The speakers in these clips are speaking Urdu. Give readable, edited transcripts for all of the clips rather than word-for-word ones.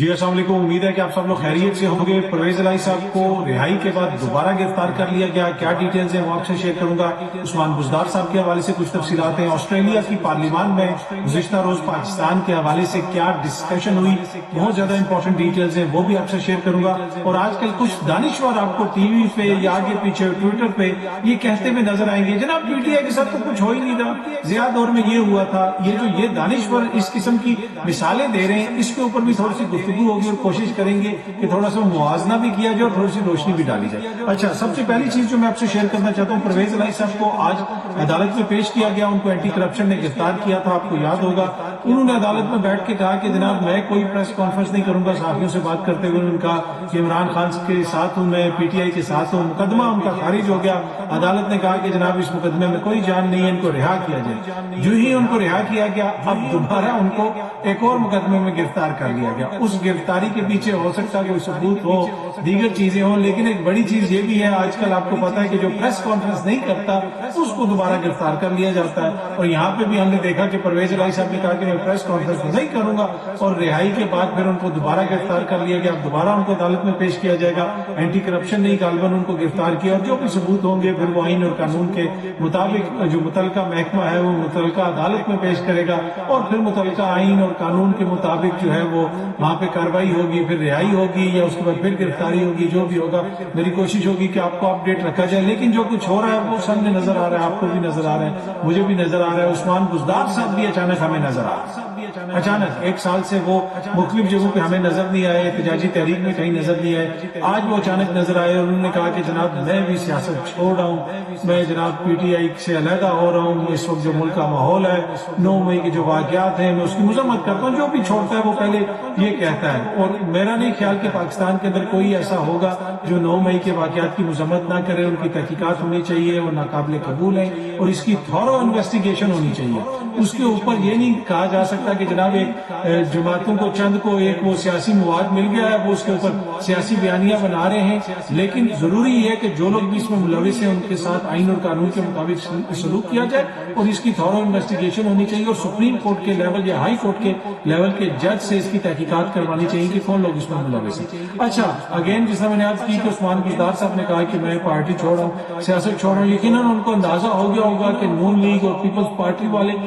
جی السلام علیکم، امید ہے کہ آپ سب لوگ خیریت سے ہوں گے۔ پرویز الہی صاحب کو رہائی کے بعد دوبارہ گرفتار کر لیا گیا، کیا ڈیٹیلز ہیں وہ آپ سے شیئر کروں گا۔ عثمان بزدار صاحب کے حوالے سے کچھ تفصیلات ہیں۔ آسٹریلیا کی پارلیمان میں گزشتہ روز پاکستان کے حوالے سے کیا ڈسکشن ہوئی، بہت زیادہ امپورٹنٹ ڈیٹیلز ہیں، وہ بھی آپ سے شیئر کروں گا۔ اور آج کل کچھ دانشور آپ کو ٹی وی پہ یا آگے پیچھے ٹویٹر پہ یہ کہتے ہوئے نظر آئیں گے جناب پی ٹی آئی کے ساتھ تو کچھ ہو ہی نہیں رہا، زیادہ دور میں یہ ہوا تھا۔ یہ دانشور اس قسم کی مثالیں دے رہے ہیں، اس کے اوپر بھی تھوڑی سی گفتگو ہوگی اور کوشش کریں گے کہ تھوڑا سا موازنہ بھی کیا جائے اور تھوڑی سی روشنی بھی ڈالی جائے۔ اچھا، سب سے پہلی چیز جو میں آپ سے شیئر کرنا چاہتا ہوں، پرویز الہی صاحب کو آج عدالت میں پیش کیا گیا، ان کو اینٹی کرپشن نے گرفتار کیا تھا، آپ کو یاد ہوگا۔ انہوں نے عدالت میں بیٹھ کے کہا کہ جناب میں کوئی پریس کانفرنس نہیں کروں گا، صحافیوں سے بات کرتے ہوئے انہوں نے کہا کہ عمران خان کے ساتھ ہوں، میں پی ٹی آئی کے ساتھ ہوں۔ مقدمہ ان کا خارج ہو گیا، عدالت نے کہا کہ جناب اس مقدمے میں کوئی جان نہیں ہے، ان کو رہا کیا جائے۔ جو ہی ان کو رہا کیا گیا، اب دوبارہ ان کو ایک اور مقدمے میں گرفتار کر لیا گیا۔ اس گرفتاری کے پیچھے ہو سکتا ہے کوئی ثبوت ہو، دیگر چیزیں ہوں، لیکن ایک بڑی چیز یہ بھی ہے آج کل آپ کو پتا ہے کہ جو پریس کانفرنس نہیں کرتا اس کو دوبارہ گرفتار کر لیا جاتا ہے۔ اور یہاں پہ بھی ہم نے دیکھا کہ پرویز الہی صاحب نے کہا کہ میں پریس کانفرنس نہیں کروں گا، اور رہائی کے بعد پھر ان کو دوبارہ گرفتار کر لیا گیا۔ اب دوبارہ ان کو عدالت میں پیش کیا جائے گا، اینٹی کرپشن نے غالباً ان کو گرفتار کیا، اور جو بھی ثبوت ہوں گے پھر وہ آئین اور قانون کے مطابق جو متعلقہ محکمہ ہے وہ متعلقہ عدالت میں پیش کرے گا، اور پھر متعلقہ آئین اور قانون کے مطابق جو ہے وہ وہاں پہ کارروائی ہوگی، پھر رہائی ہوگی یا اس کے بعد پھر گرفتاری ہوگی۔ جو بھی ہوگا میری کوشش ہوگی کہ آپ کو اپڈیٹ رکھا جائے، لیکن جو کچھ ہو رہا ہے وہ سامنے نظر آ رہا ہے، آپ کو بھی نظر آ رہا ہے، مجھے بھی نظر آ رہا ہے۔ عثمان بزدار صاحب بھی اچانک ہمیں نظر آ رہا ہے، اچانک ایک سال سے وہ مختلف جگہوں پہ ہمیں نظر نہیں آئے، احتجاجی تحریک میں کہیں نظر نہیں آئے، آج وہ اچانک نظر آئے اور انہوں نے کہا کہ جناب میں بھی سیاست چھوڑ رہا ہوں، میں جناب پی ٹی آئی سے علیحدہ ہو رہا ہوں، اس وقت جو ملک کا ماحول ہے، 9 مئی کے جو واقعات ہیں میں اس کی مذمت کرتا ہوں۔ جو بھی چھوڑتا ہے وہ پہلے یہ کہتا ہے، اور میرا نہیں خیال کہ پاکستان کے اندر کوئی ایسا ہوگا جو 9 مئی کے واقعات کی مذمت نہ کرے۔ ان کی تحقیقات ہونی چاہیے، وہ ناقابل قبول ہیں، اور اس کی تھورو انویسٹیگیشن ہونی چاہیے۔ اس کے اوپر یہ نہیں کہا جا سکتا کہ جناب ایک جماعتوں کو چند کو ایک وہ سیاسی مواد مل گیا ہے، وہ اس کے اوپر سیاسی بیانیاں بنا رہے ہیں، لیکن ضروری ہے کہ جو لوگ بھی اس میں ملوث ہیں ان کے ساتھ آئین اور قانون کے مطابق سلوک کیا جائے، اور اس کی تھورو انویسٹیگیشن ہونی چاہیے، اور سپریم کورٹ کے لیول یا ہائی کورٹ کے لیول کے جج سے اس کی تحقیقات کروانی چاہیے کہ کون لوگ اس میں ملوث ہیں۔ اچھا، اگین جس طرح میں نے عرض کی کہ عثمان بزدار صاحب نے کہا کہ میں پارٹی چھوڑ رہا ہوں، سیاست چھوڑ رہا ہوں، یقیناً ان کو اندازہ ہو گیا ہوگا کہ نون لیگ اور پیپلز پارٹی والے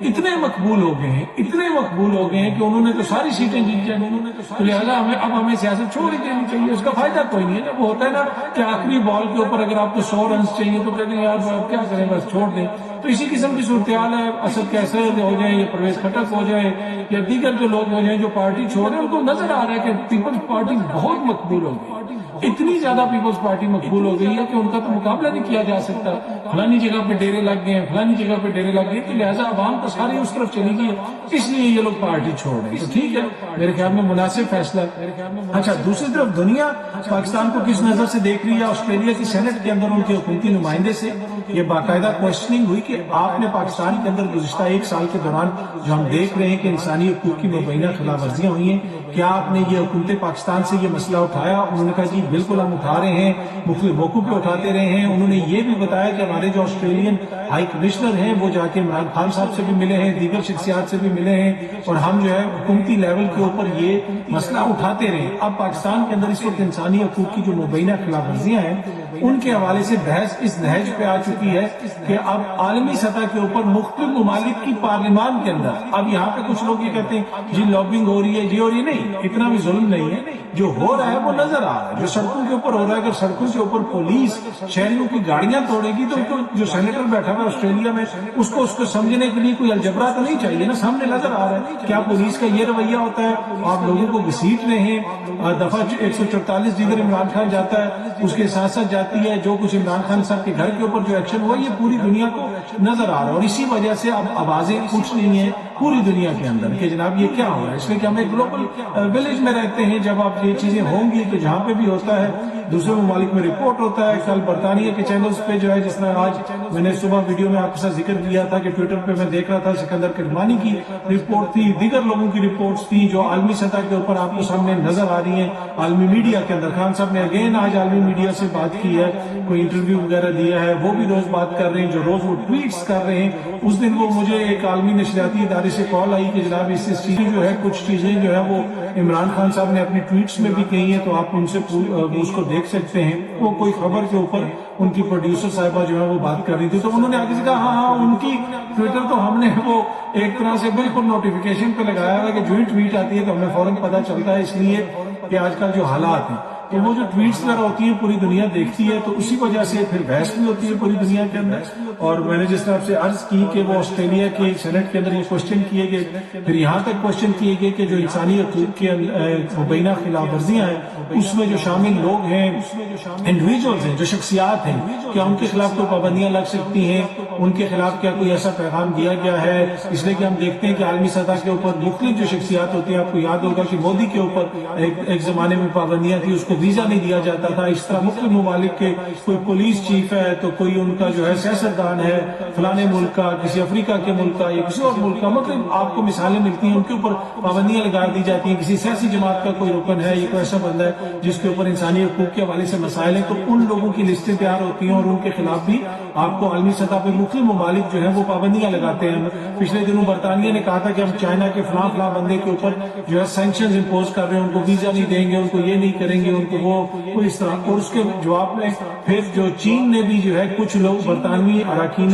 اتنے مقبول ہو گئے ہیں، اتنے مقبول ہو گئے ہیں کہ انہوں نے تو ساری سیٹیں جیت جائیں، تو لہٰذا اب ہمیں سیاست چھوڑ ہی دینی چاہیے۔ اس کا فائدہ کوئی نہیں ہے نا، وہ ہوتا ہے نا کہ آخری بال کے اوپر اگر آپ کو 100 رنز چاہیے تو کہتے ہیں یار کیا کریں بس چھوڑ دیں۔ تو اسی قسم کی صورتحال ہے، اسد کیسر ہو جائیں یا پرویز خٹک ہو جائے یا دیگر جو لوگ ہو جائیں جو پارٹی چھوڑ رہے ہیں، ان کو نظر آ رہا ہے کہ پیپلز پارٹی بہت مقبول ہو گئی، اتنی زیادہ پیپلز پارٹی مقبول ہو گئی ہے کہ ان کا تو مقابلہ نہیں کیا جا سکتا۔ فلانی جگہ پہ ڈیرے لگ گئے ہیں، فلانی جگہ پہ ڈیرے لگ گئے، تو لہٰذا عوام تو ساری اس طرف چلی گئی ہے، اس لیے یہ لوگ پارٹی چھوڑ رہے ہیں۔ تو ٹھیک ہے، میرے خیال میں مناسب فیصلہ ہے۔ اچھا، دوسری طرف دنیا پاکستان کو کس نظر سے دیکھ رہی ہے؟ آسٹریلیا کی سینٹ کے اندر ان کے حکومتی نمائندے سے یہ باقاعدہ کوشچننگ ہوئی کہ آپ نے پاکستان کے اندر گزشتہ 1 سال کے دوران جو ہم دیکھ رہے ہیں کہ انسانی حقوق کی مبینہ خلاف ورزیاں ہوئی ہیں، کیا آپ نے یہ حکومت پاکستان سے یہ مسئلہ اٹھایا؟ انہوں نے کہا جی بالکل ہم اٹھا رہے ہیں، مختلف موقعوں پہ اٹھاتے رہے ہیں۔ انہوں نے یہ بھی بتایا کہ ہمارے جو آسٹریلین ہائی کمشنر ہیں وہ جا کے عمران خان صاحب سے بھی ملے ہیں، دیگر شخصیات سے بھی ملے ہیں، اور ہم جو ہے حکومتی لیول کے اوپر یہ مسئلہ اٹھاتے رہے۔ اب پاکستان کے اندر اس وقت انسانی حقوق کی جو مبینہ خلاف ورزیاں ہیں ان کے حوالے سے بحث اس نہج پہ آ چکی ہے کہ اب عالمی سطح کے اوپر مختلف ممالک کی پارلیمان کے اندر اب یہاں پہ کچھ لوگ یہ کہتے ہیں جی لابنگ ہو رہی ہے، جی اور یہ نہیں، اتنا بھی ظلم نہیں ہے، جو ہو رہا ہے وہ نظر آ رہا ہے، جو سڑکوں کے اوپر ہو رہا ہے۔ اگر سڑکوں کے اوپر پولیس شہریوں کی گاڑیاں توڑے گی تو جو سینیٹر بیٹھا ہوا ہے آسٹریلیا میں اس کو سمجھنے کے لیے کوئی الجبرا تو نہیں چاہیے نا، سامنے نظر آ رہا ہے۔ کیا پولیس کا یہ رویہ ہوتا ہے؟ آپ لوگوں کو گھسیٹ رہے ہیں، دفعہ 144 جدھر عمران خان جاتا ہے اس کے ساتھ ساتھ جاتی ہے، جو کچھ عمران خان صاحب کے گھر کے اوپر جو ایکشن ہوا یہ پوری دنیا کو نظر آ رہا ہے، اور اسی وجہ سے اب آوازیں اٹھ رہی ہیں پوری دنیا کے اندر کہ جناب یہ کیا ہو رہا ہے، اس لیے کہ ہم ایک گلوبل ولیج میں رہتے ہیں۔ جب آپ یہ چیزیں ہوں گی تو جہاں پہ بھی ہوتا ہے دوسرے ممالک میں رپورٹ ہوتا ہے۔ کل برطانیہ کے چینلز پہ جو ہے، جس طرح آج میں نے صبح ویڈیو میں آپ کے ساتھ ذکر کیا تھا کہ ٹویٹر پہ میں دیکھ رہا تھا سکندر کرمانی کی رپورٹ تھی، دیگر لوگوں کی رپورٹس تھی جو عالمی سطح کے اوپر آپ کو سامنے نظر آ رہی ہیں عالمی میڈیا کے اندر۔ خان صاحب نے اگین آج عالمی میڈیا سے بات کی ہے، کوئی انٹرویو وغیرہ دیا ہے، وہ بھی روز بات کر رہے ہیں، جو روز وہ ٹویٹس کر رہے ہیں۔ اس دن وہ مجھے ایک عالمی نشریاتی ادارے میرے سے کال آئی کہ جناب اس چیز کی جو ہے کچھ چیزیں جو ہے وہ عمران خان صاحب نے اپنی ٹویٹس میں بھی کہی ہیں، تو آپ ان سے اس کو دیکھ سکتے ہیں. وہ کوئی خبر کے اوپر ان کی پروڈیوسر صاحبہ جو ہے وہ بات کر رہی تھی، تو انہوں نے آگے سے کہا ہاں ان کی ٹویٹر تو ہم نے وہ ایک طرح سے بالکل نوٹیفیکیشن پہ لگایا ہوا کہ جو ہی ٹویٹ آتی ہے تو ہمیں فوراً پتہ چلتا ہے، اس لیے کہ آج کل جو حالات ہیں تو وہ جو ٹویٹس وغیرہ ہوتی ہیں پوری دنیا دیکھتی ہے، تو اسی وجہ سے پھر بحث بھی ہوتی ہے پوری دنیا کے اندر. اور میں نے جس طرح سے عرض کی کہ وہ آسٹریلیا کے سینٹ کے اندر یہ کوشچن کیے گئے، پھر یہاں تک کوشچن کیے گئے کہ جو انسانی حقوق کے مبینہ خلاف ورزیاں ہیں اس میں جو شامل لوگ ہیں، انڈیویجولز ہیں، جو شخصیات ہیں، کیا ان کے خلاف کوئی پابندیاں لگ سکتی ہیں، ان کے خلاف کیا کوئی ایسا پیغام دیا گیا ہے. اس لیے کہ ہم دیکھتے ہیں کہ عالمی سطح کے اوپر مختلف جو شخصیات ہوتی ہیں، آپ کو یاد ہوگا کہ مودی کے اوپر ایک زمانے میں پابندیاں تھی، اس کو ویزا نہیں دیا جاتا تھا. اس طرح مختلف ممالک کے کوئی پولیس چیف ہے تو کوئی ان کا جو ہے سیاستدان ہے فلانے ملک کا، کسی افریقہ کے ملک کا یا کسی اور ملک کا، مطلب آپ کو مثالیں ملتی ہیں، ان کے اوپر پابندیاں لگا دی جاتی ہیں. کسی سیاسی جماعت کا کوئی رکن ہے، یہ کوئی ایسا بندہ ہے جس کے اوپر انسانی حقوق کے حوالے سے مسائل ہیں، تو ان لوگوں کی لسٹیں تیار ہوتی ہیں اور ان کے خلاف بھی آپ کو عالمی سطح پہ مختلف ممالک جو ہیں وہ پابندیاں لگاتے ہیں. پچھلے دنوں برطانیہ نے کہا تھا کہ ہم چائنا کے فلاں فلاں بندے کے اوپر جو ہے سینکشنز امپوز کر رہے ہیں، ان کو ویزا نہیں دیں گے، ان کو یہ نہیں کریں گے، ان کو وہ اس طرح. اور اس کے جواب میں پھر جو چین نے بھی جو ہے کچھ لوگ برطانوی اراکین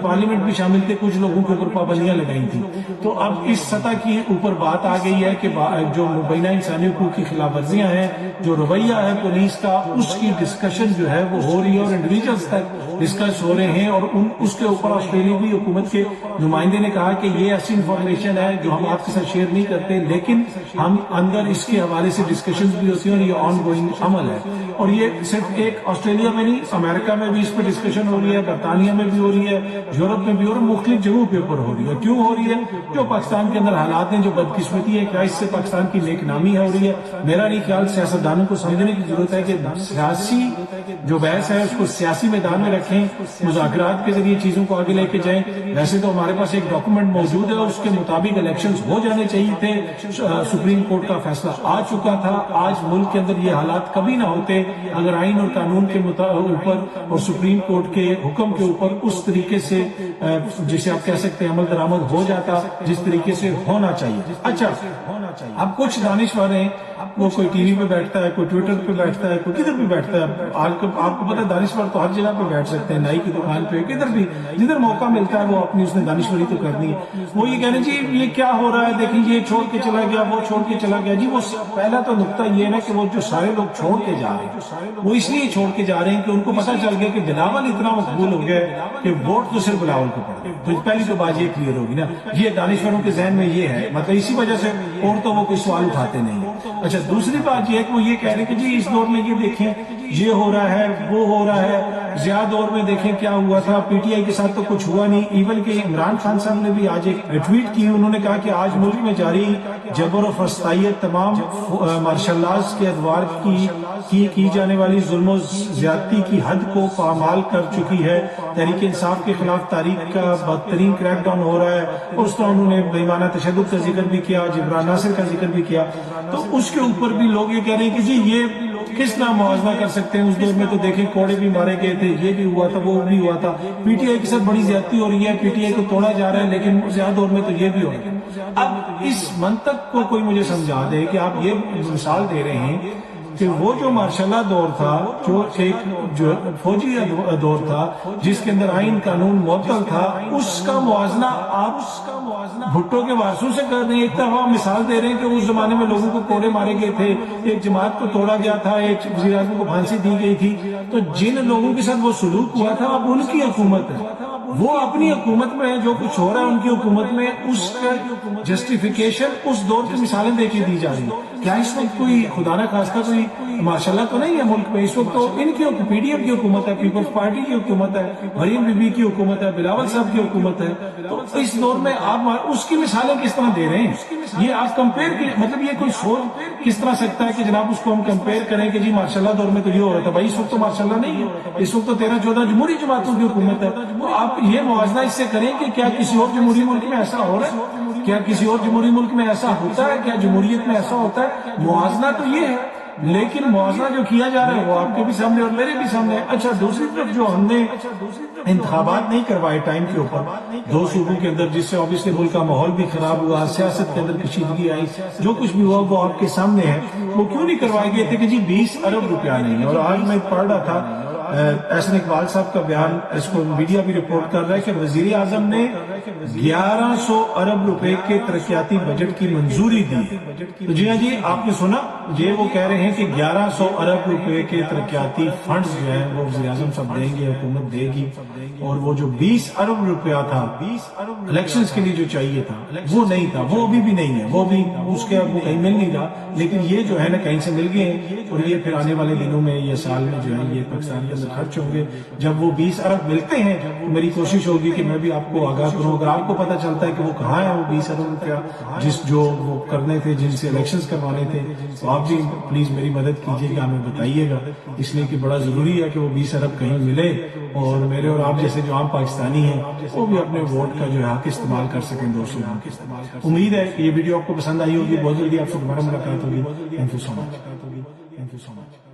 پارلیمنٹ بھی شامل تھے، کچھ لوگوں کے اوپر پابندیاں لگائی تھیں. تو اب اس سطح کی اوپر بات آ گئی ہے کہ جو مبینہ انسانی حقوق کی خلاف ورزیاں ہیں، جو رویہ ہے پولیس کا، اس کی ڈسکشن جو ہے وہ ہو رہی ہے اور انڈیویجلز تک ڈسکس ہو رہے ہیں. اور اس کے اوپر آسٹریلوی حکومت کے نمائندے نے کہا کہ یہ ایسی انفارمیشن ہے جو ہم آپ کے ساتھ شیئر نہیں کرتے، لیکن ہم اندر اس کے حوالے سے ڈسکشنز بھی ہوتی ہیں اور یہ آن گوئنگ عمل ہے. اور یہ صرف ایک آسٹریلیا میں نہیں، امریکہ میں بھی اس پہ ڈسکشن ہو رہی ہے، برطانیہ میں بھی ہو رہی ہے، یورپ میں بھی، اور مختلف جگہوں کے اوپر ہو رہی ہے. کیوں ہو رہی ہے؟ جو پاکستان کے اندر حالات ہیں، جو بدقسمتی ہے، کیا اس سے پاکستان کی نیک نامی ہو رہی ہے؟ میرا نہیں خیال. سیاستدانوں کو سمجھنے کی ضرورت ہے کہ سیاسی جو بحث ہے اس کو سیاسی میدان میں رکھیں، مذاکرات کے ذریعے چیزوں کو آگے لے کے جائیں. ویسے تو ہمارے پاس ایک ڈاکومنٹ موجود ہے، اس کے مطابق الیکشنز ہو جانے چاہیے تھے. سپریم کورٹ کا فیصلہ آ چکا تھا. آج ملک کے اندر یہ حالات کبھی نہ ہوتے اگر آئین اور قانون کے اوپر اور سپریم کورٹ کے حکم کے اوپر اس طریقے سے جسے آپ کہہ سکتے ہیں عمل درآمد ہو جاتا جس طریقے سے ہونا چاہیے. اچھا، اب کچھ دانشور ہیں، وہ کوئی ٹی وی پہ بیٹھتا ہے، کوئی ٹویٹر پہ بیٹھتا ہے، کوئی کدھر بھی بیٹھتا ہے. آپ کو پتا ہے دانشور تو ہر جگہ پہ بیٹھ سکتے ہیں، نائی کی دکان پہ، کدھر بھی جدھر موقع ملتا ہے وہ اپنی اس نے دانشوری تو کرنی ہے. وہ یہ کہنے جی یہ کیا ہو رہا ہے، دیکھیں یہ چھوڑ کے چلا گیا، وہ چھوڑ کے چلا گیا. جی وہ پہلا تو نقطہ یہ ہے نا کہ وہ جو سارے لوگ چھوڑ کے جا رہے ہیں وہ اس لیے چھوڑ کے جا رہے ہیں کہ ان کو پتہ چل گیا کہ بلاول اتنا مقبول ہو گیا کہ ووٹ تو صرف بلاول کو پڑ گئے. تو پہلی تو بات یہ کلیئر ہوگی نا، یہ دانشوروں کے ذہن میں یہ ہے، مطلب اسی وجہ سے اور تو وہ کوئی سوال اٹھاتے نہیں. اچھا، دوسری بات یہ ہے کہ وہ یہ کہہ رہے ہیں کہ جی اس دور میں یہ دیکھیں یہ ہو رہا ہے، وہ ہو رہا ہے. زیادہ دور میں دیکھیں کیا ہوا تھا، پی ٹی آئی کے ساتھ تو کچھ ہوا نہیں. ایون کہ عمران خان صاحب نے بھی آج ایک ٹویٹ کی، انہوں نے کہا کہ آج ملک میں جاری جبر و فسطائیت تمام مارشل لاز کے ادوار کی جانے والی ظلم و زیادتی کی حد کو پامال کر چکی ہے. تحریک انصاف کے خلاف تاریخ کا بدترین کریک ڈاؤن ہو رہا ہے. اس طرح انہوں نے بے ایمانہ تشدد کا ذکر بھی کیا، جبران ناصر کا ذکر بھی کیا. تو اس کے اوپر بھی لوگ یہ کہہ رہے ہیں کہ جی یہ کس طرح موازنہ کر سکتے ہیں. اس دور میں تو دیکھیں کوڑے بھی مارے گئے تھے، یہ بھی ہوا تھا، وہ بھی ہوا تھا. پی ٹی آئی کے ساتھ بڑی زیادتی ہو رہی ہے، پی ٹی آئی کو توڑا جا رہا ہے، لیکن زیادہ دور میں تو یہ بھی ہو رہا ہے. اب اس منطق کو کوئی مجھے سمجھا دے کہ آپ یہ مثال دے رہے ہیں کہ وہ جو ماشاء اللہ دور تھا، جو ایک جو فوجی دور تھا جس کے اندر آئین قانون معطل تھا، اس کا موازنہ آپ بھٹو کے وارثوں سے کر رہے ہیں. ایک طرف آپ مثال دے رہے ہیں کہ اس زمانے میں لوگوں کو کوڑے مارے گئے تھے، ایک جماعت کو توڑا گیا تھا، ایک وزیر اعظم کو پھانسی دی گئی تھی. تو جن لوگوں کے ساتھ وہ سلوک ہوا تھا اب ان کی حکومت ہے، وہ اپنی حکومت میں جو کچھ ہو رہا ہے ان کی حکومت میں اس کا جسٹیفیکیشن اس دور کی مثالیں دے کے دی جا رہی ہے. کیا اس وقت کوئی خدا نہ خواستہ کوئی ماشاءاللہ تو نہیں ہے ملک میں؟ اس وقت تو ان کی پی ڈی ایم کی حکومت ہے، پیپلز پارٹی کی حکومت ہے، مریم بی بی کی حکومت ہے، بلاول صاحب کی حکومت ہے. تو اس دور میں آپ اس کی مثالیں کس طرح دے رہے ہیں؟ یہ آپ کمپیئر کی مطلب یہ کوئی سوچ کس طرح سکتا ہے کہ جناب اس کو ہم کمپیئر کریں کہ جی ماشاءاللہ دور میں تو یہ ہو رہا تھا. بھائی اس وقت تو ماشاءاللہ نہیں ہے، اس وقت تو 13-14 جمہوری جماعتوں کی حکومت ہے. تو آپ یہ موازنہ اس سے کریں کہ کیا کسی اور جمہوری ملک میں ایسا ہو رہا ہے؟ کیا کسی اور جمہوری ملک میں ایسا ہوتا ہے؟ کیا جمہوریت میں ایسا ہوتا ہے؟ موازنہ تو یہ ہے لیکن موازنہ جو کیا جا رہا ہے وہ آپ کے بھی سامنے اور میرے بھی سامنے ہے۔ اچھا دوسری طرف جو ہم نے انتخابات نہیں کروائے ٹائم کے اوپر 2 صوبوں کے اندر، جس سے obviously ملک کا ماحول بھی خراب ہوا، سیاست کے اندر کشیدگی آئی، جو کچھ بھی ہوا وہ آپ کے سامنے ہے، وہ کیوں نہیں کروائے گئے تھے کہ جی 20 ارب روپیہ نہیں ہے۔ اور آج میں پڑھ رہا تھا احسن اقبال صاحب کا بیان، اس کو میڈیا بھی رپورٹ کر رہا ہے کہ وزیر اعظم نے 1100 ارب روپے کے ترقیاتی بجٹ کی منظوری دی۔ تو جی ہاں جی، آپ نے سنا، یہ وہ کہہ رہے ہیں کہ 1100 ارب روپے کے ترقیاتی فنڈز جو ہیں وہ وزیر اعظم صاحب دیں گے، حکومت دے گی، اور وہ جو 20 ارب روپیہ تھا الیکشنز کے لیے جو چاہیے تھا وہ نہیں تھا، وہ ابھی بھی نہیں ہے، وہ بھی اس کے وہ کہیں مل نہیں رہا، لیکن یہ جو ہے نا کہیں سے مل گئے ہیں، اور یہ پھر آنے والے دنوں میں یا سال میں جو ہے یہ پاکستان کے اندر خرچ ہوں گے۔ جب وہ 20 ارب ملتے ہیں تو میری کوشش ہوگی کہ میں بھی آپ کو آگاہ کروں، اگر آپ کو پتہ چلتا ہے کہ وہ کہاں ہے وہ 20 ارب روپیہ جو وہ کرنے تھے، جن سے الیکشنز کروانے تھے، تو آپ بھی پلیز میری مدد کیجیے گا، ہمیں بتائیے گا، اس لیے کہ بڑا ضروری ہے کہ وہ 20 ارب کہیں ملے اور میرے اور آپ جیسے جو عام پاکستانی ہیں وہ بھی اپنے ووٹ کا جو ہے حق استعمال کر سکیں دوستوں۔ امید ہے کہ یہ ویڈیو آپ کو پسند آئی ہوگی، بہت جلدی آپ سے دوبارہ ملاقات ہوگی۔ Thank you so much.